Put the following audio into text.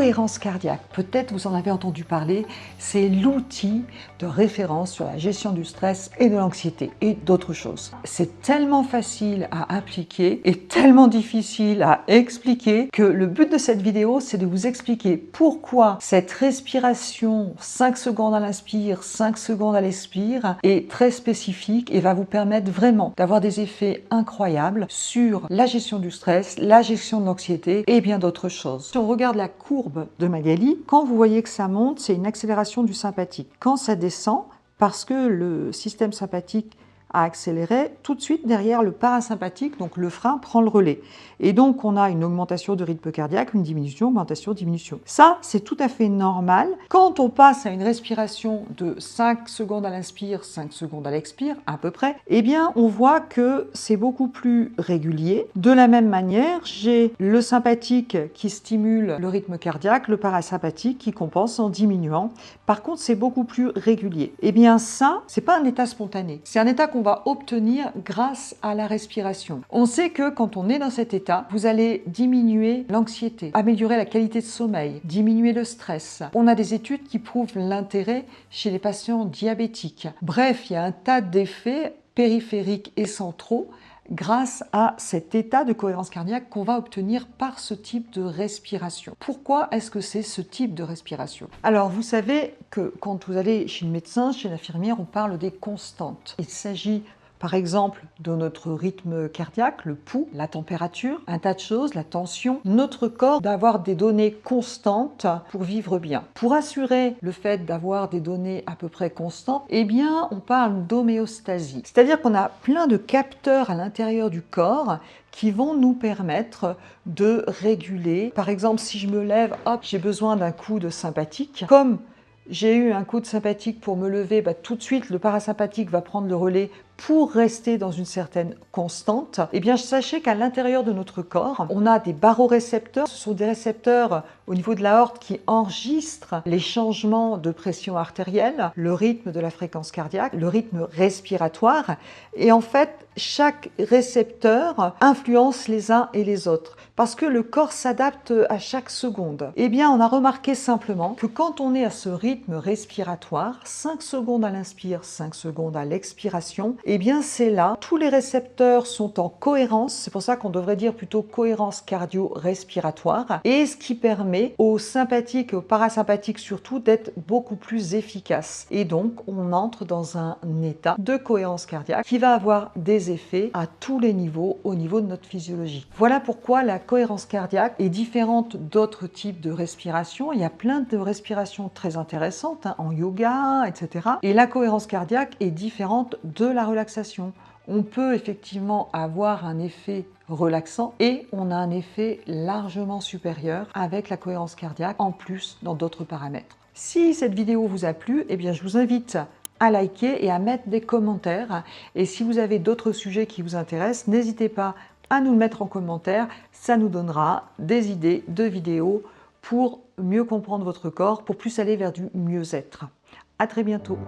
cohérence cardiaque, peut-être vous en avez entendu parler, c'est l'outil de référence sur la gestion du stress et de l'anxiété et d'autres choses. C'est tellement facile à appliquer et tellement difficile à expliquer que le but de cette vidéo, c'est de vous expliquer pourquoi cette respiration 5 secondes à l'inspire, 5 secondes à l'expire est très spécifique et va vous permettre vraiment d'avoir des effets incroyables sur la gestion du stress, la gestion de l'anxiété et bien d'autres choses. Si on regarde la courbe de Magali, quand vous voyez que ça monte, c'est une accélération du sympathique. Quand ça descend, parce que le système sympathique a accéléré, tout de suite derrière le parasympathique, donc le frein prend le relais. Et donc on a une augmentation de rythme cardiaque, une diminution, augmentation, diminution. Ça, c'est tout à fait normal. Quand on passe à une respiration de 5 secondes à l'inspire, 5 secondes à l'expire, à peu près, eh bien on voit que c'est beaucoup plus régulier. De la même manière, j'ai le sympathique qui stimule le rythme cardiaque, le parasympathique qui compense en diminuant. Par contre, c'est beaucoup plus régulier. Eh bien ça, c'est pas un état spontané. C'est un état qu'on va obtenir grâce à la respiration. On sait que quand on est dans cet état, vous allez diminuer l'anxiété, améliorer la qualité de sommeil, diminuer le stress. On a des études qui prouvent l'intérêt chez les patients diabétiques. Bref, il y a un tas d'effets périphériques et centraux grâce à cet état de cohérence cardiaque qu'on va obtenir par ce type de respiration. Pourquoi est-ce que c'est ce type de respiration? Alors, vous savez que quand vous allez chez le médecin, chez l'infirmière, on parle des constantes. Il s'agit par exemple de notre rythme cardiaque, le pouls, la température, un tas de choses, la tension, notre corps, d'avoir des données constantes pour vivre bien. Pour assurer le fait d'avoir des données à peu près constantes, eh bien on parle d'homéostasie. C'est-à-dire qu'on a plein de capteurs à l'intérieur du corps qui vont nous permettre de réguler. Par exemple, si je me lève, hop, j'ai besoin d'un coup de sympathique. Comme j'ai eu un coup de sympathique pour me lever, tout de suite le parasympathique va prendre le relais pour rester dans une certaine constante. Eh bien, sachez qu'à l'intérieur de notre corps, on a des barorécepteurs. Ce sont des récepteurs au niveau de l'aorte qui enregistrent les changements de pression artérielle, le rythme de la fréquence cardiaque, le rythme respiratoire. Et en fait, chaque récepteur influence les uns et les autres parce que le corps s'adapte à chaque seconde. Eh bien, on a remarqué simplement que quand on est à ce rythme respiratoire, 5 secondes à l'inspire, 5 secondes à l'expiration, eh bien c'est là, tous les récepteurs sont en cohérence, c'est pour ça qu'on devrait dire plutôt cohérence cardio-respiratoire, et ce qui permet au sympathique et au parasympathique surtout d'être beaucoup plus efficace. Et donc on entre dans un état de cohérence cardiaque qui va avoir des effets à tous les niveaux, au niveau de notre physiologie. Voilà pourquoi la cohérence cardiaque est différente d'autres types de respiration. Il y a plein de respirations très intéressantes en yoga, etc. Et la cohérence cardiaque est différente de la relaxation. On peut effectivement avoir un effet relaxant et on a un effet largement supérieur avec la cohérence cardiaque, en plus dans d'autres paramètres. Si cette vidéo vous a plu, eh bien je vous invite à liker et à mettre des commentaires. Et si vous avez d'autres sujets qui vous intéressent, n'hésitez pas à nous le mettre en commentaire. Ça nous donnera des idées de vidéos pour mieux comprendre votre corps, pour plus aller vers du mieux-être. À très bientôt.